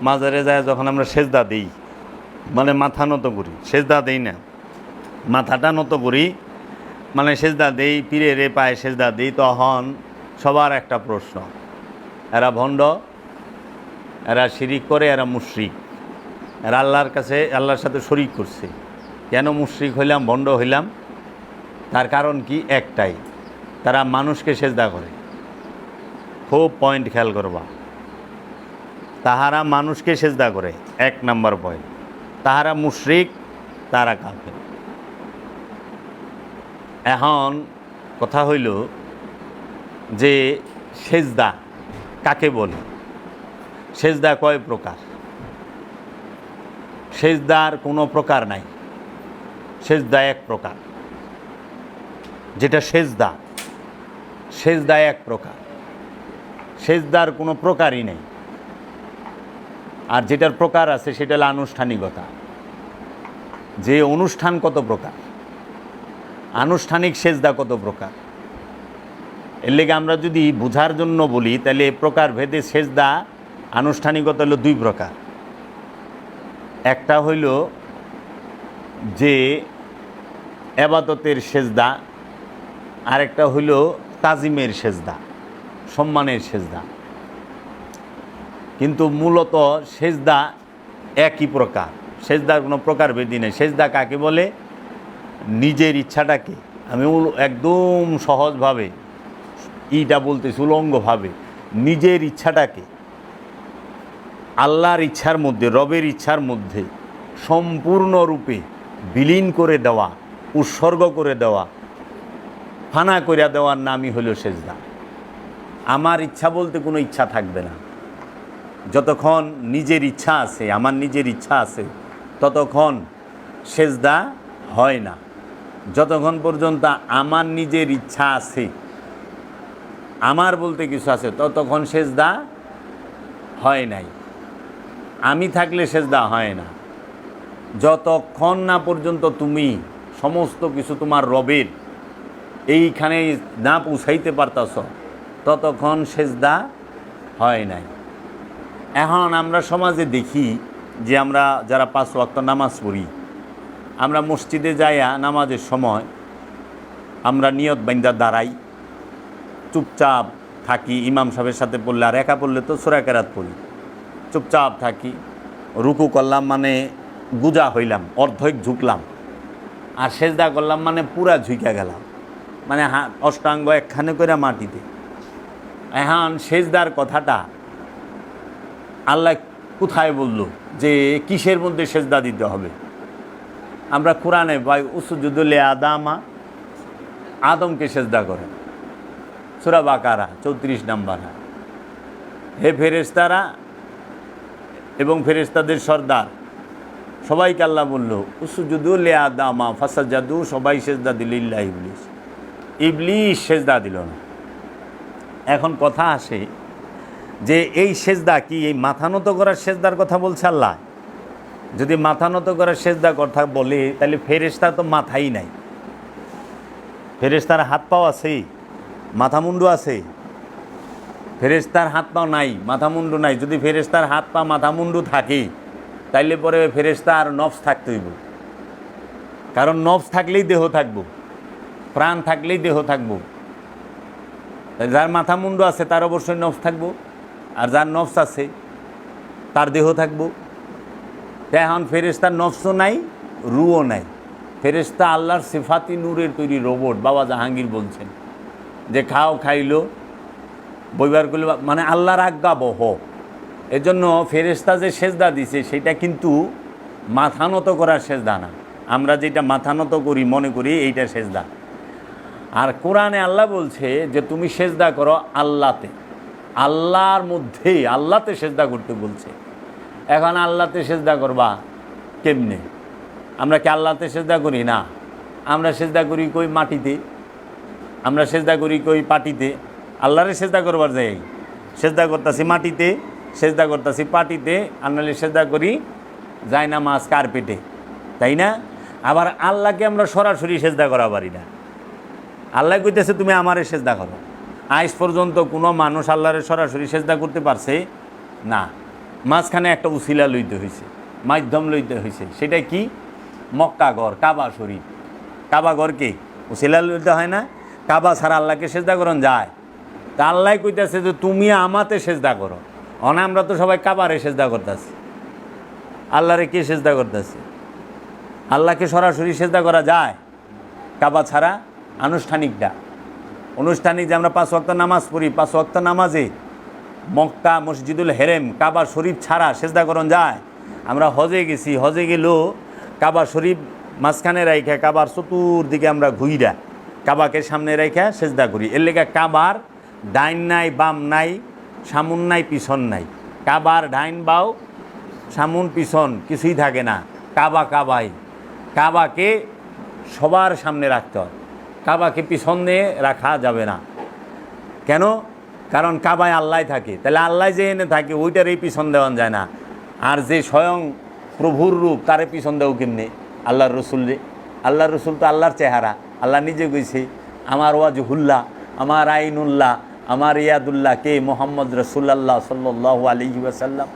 মাজারে যায় যখন আমরা সেজদা দিই, মানে মাথা নত করি, সেজদা দেই না, মাথাটা নত করি, মানে সেজদা দেই, পীরের পায়ে সেজদা দিই, তখন সবার একটা প্রশ্ন, এরা ভণ্ড, এরা শিরিক করে, এরা মুশরিক, এরা আল্লাহর কাছে আল্লাহর সাথে শরিক করছে। কেন মুশরিক হইলাম, ভণ্ড হইলাম? তার কারণ কি? একটাই, তারা মানুষকে সেজদা করে। খুব পয়েন্ট খেয়াল করবা, তাহারা মানুষকে সেজদা করে, 1 নাম্বার পয়েন্ট। তাহারা মুশরিক, তারা কাফের। এখন কথা হইল যে সেজদা কাকে বলে, সেজদা কয় প্রকার? সেজদার কোনো প্রকার নাই, সেজদা এক প্রকার। যেটা সেজদা, সেজদা এক প্রকার, সেজদার কোনো প্রকারই নেই। আর যেটার প্রকার আছে সেটা হলো আনুষ্ঠানিকতা। যে অনুষ্ঠান কত প্রকার, আনুষ্ঠানিক সেজদা কত প্রকার। এর লেগে আমরা যদি বোঝার জন্য বলি, তাহলে প্রকার ভেদে সেজদা আনুষ্ঠানিকতা হলো 2 প্রকার। একটা হইল যে ইবাদতের সেজদা, আরেকটা হইল তাজিমের সেজদা, সম্মানের সেজদা। কিন্তু মূলত সেজদা একই প্রকার, সেজদার কোনো প্রকার ভেদি নেই। সেজদা কাকে বলে? নিজের ইচ্ছাটাকে, আমি একদম সহজভাবে ইটা বলতেছি, উলঙ্গভাবে নিজের ইচ্ছাটাকে আল্লাহর ইচ্ছার মধ্যে, রবের ইচ্ছার মধ্যে সম্পূর্ণরূপে বিলীন করে দেওয়া, উৎসর্গ করে দেওয়া, ফানা করে দেওয়ার নামই হলো সেজদা। আমার ইচ্ছা বলতে কোনো ইচ্ছা থাকবে না। যতক্ষণ নিজের ইচ্ছা আছে, আমার নিজের ইচ্ছা আছে, ততক্ষণ সেজদা হয় না। যতক্ষণ পর্যন্ত আমার নিজের ইচ্ছা আছে, আমার বলতে কিছু আছে, ততক্ষণ সেজদা হয় নাই। আমি থাকলে সেজদা হয় না। যতক্ষণ না পর্যন্ত তুমি সমস্ত কিছু তোমার রবের এইখানে না পৌঁছাইতে পারতাছ, ততক্ষণ সেজদা হয় নাই। এখন আমরা সমাজে দেখি যে আমরা যারা 5 ওয়াক্ত নামাজ পড়ি, আমরা মসজিদে যাইয়া নামাজের সময় আমরা নিয়ত বাইন্দা দাঁড়াই, চুপচাপ থাকি। ইমাম সাহেবের সাথে পড়লে, আর একা পড়লে তো সূরা কেরাত পড়ি, চুপচাপ থাকি। রুকু করলাম মানে গুজা হইলাম, অর্ধেক ঝুঁকলাম। আর সেজদা করলাম মানে পুরা ঝুঁকা গেলাম, মানে অষ্টাঙ্গ একখানে করে মাটিতে। এখন সেজদার কথাটা আল্লাহ কোথায় বলল যে কিসের মধ্যে সেজদা দিতে হবে? আমরা কোরআনে পাই উসজুদু লিআদামা, আদমকে সেজদা করে, সূরা বাকারা 34 নম্বর। হে ফেরেশতারা এবং ফেরেশতাদের সর্দার সবাইকে আল্লাহ বলল উসজুদু লিআদামা ফাসাজাদু, সবাই সেজদা দিল ইল্লা ইবলিস। ইবলিস সেজদা দিল না। এখন কথা আসে যে এই সেজদা কি এই মাথা নত করার সেজদার কথা বলছে আল্লাহ? যদি মাথা নত করার সেজদা কথা বলে, তাহলে ফেরেশতার তো মাথাই নাই। ফেরেশতার হাত পাও আছে, মাথা মুন্ডু আছে? ফেরেশতার হাত পাও নাই, মাথা মুন্ডু নাই। যদি ফেরেশতার হাত পা মাথা মুন্ডু থাকে, তাইলে পরে ফেরেশতার নফস থাকতে হইব। কারণ নফস থাকলেই দেহ থাকবো, প্রাণ থাকলেই দেহ থাকবো। যার মাথা মুন্ডু আছে তার অবশ্যই নফস থাকবো, আর যার নফস আছে তার দেহ থাকবো। এখন ফেরেশতার নফসও নাই, রুও নাই। ফেরেশতা আল্লাহর সিফাতি নূরের তৈরি রোবট। বাবা জাহাঙ্গীর বলছেন যে খাও খাইলো, বইবার করলে, মানে আল্লাহর আজ্ঞা বহ। এর জন্য ফেরেশতা যে সেজদা দিছে সেটা কিন্তু মাথা নত করার সেজদা না। আমরা যেটা মাথা নত করি মনে করি এইটা সেজদা। আর কোরআনে আল্লাহ বলছে যে তুমি সেজদা করো আল্লাহতে, আল্লাহর মধ্যে, আল্লাহতে সেজদা করতে বলছে। এখন আল্লাহতে সেজদা করবা কেমনে? আমরা কি আল্লাহতে সেজদা করি? না, আমরা সেজদা করি কই মাটিতে, আমরা সেজদা করি কই পাটিতে। আল্লাহরে সেজদা করবার যাই, সেজদা করতেছি মাটিতে, সেজদা করতেছি পাটিতে, আর নাহলে সেজদা করি যায় না মাছ কার্পেটে, তাই না? আবার আল্লাহকে আমরা সরাসরি সেজদা করা পারি না। আল্লাহ কইতেছে তুমি আমারে সেজদা করো। আজ পর্যন্ত কোনো মানুষ আল্লাহরে সরাসরি সেজদা করতে পারছে না। মাঝখানে একটা উসিলা লইতে হয়েছে, মাধ্যম লইতে হয়েছে। সেটা কি? মক্কা ঘর, কাবা শরীফ। কাবা ঘরকে উসিলা লইতে হয় না? কাবা ছাড়া আল্লাহকে সেজদা করন যায়? তা আল্লাহ কইতেছে যে তুমি আমাতে সেজদা করো। আমরা তো সবাই কাবারে সেজদা করতেছি, আল্লাহরে কে সেজদা করতেছে? আল্লাহকে সরাসরি সেজদা করা যায় কাবা ছাড়া? আনুষ্ঠানিকটা অনুষ্ঠানিক যে আমরা 5 ওয়াক্ত নামাজ পড়ি, 5 ওয়াক্ত নামাজে মক্কা মসজিদুল হেরেম কাবা শরীফ ছাড়া সেজদা করন যায়? আমরা হজে গেছি, হজে গেলেও কাবা শরীফ মাঝখানে রাইখা কাবার চতুর্দিকে আমরা ঘুইরা কাবাকে সামনে রাইখা সেজদা করি। এর লেগে কাবার ডাইন নাই, বাম নাই, সামুন নাই, পিছন নাই। কাবার ডাইন বাও, সামুন পিছন কিছুই থাকে না। কাবা কাবাই। কাবাকে সবার সামনে রাখতে হয়, কাবাকে পিছন দিয়ে রাখা যাবে না। কেন? কারণ কাবায় আল্লাহ থাকে, তাহলে আল্লাহ যে এনে থাকে ওইটার এই পিছন দেওয়া যায় না। আর যে স্বয়ং প্রভুর রূপ তারে পিছন দেও কেমনে? আল্লাহর রসুল রে। আল্লাহর রসুল তো আল্লাহর চেহারা। আল্লাহ নিজে কইছে আমার ওয়াজহুল্লাহ, আমার আইনুল্লাহ, আমার ইয়াদুল্লাহ কে? মোহাম্মদ রসুল্লাহ সাল্লাল্লাহু আলাইহি ওয়াসাল্লাম।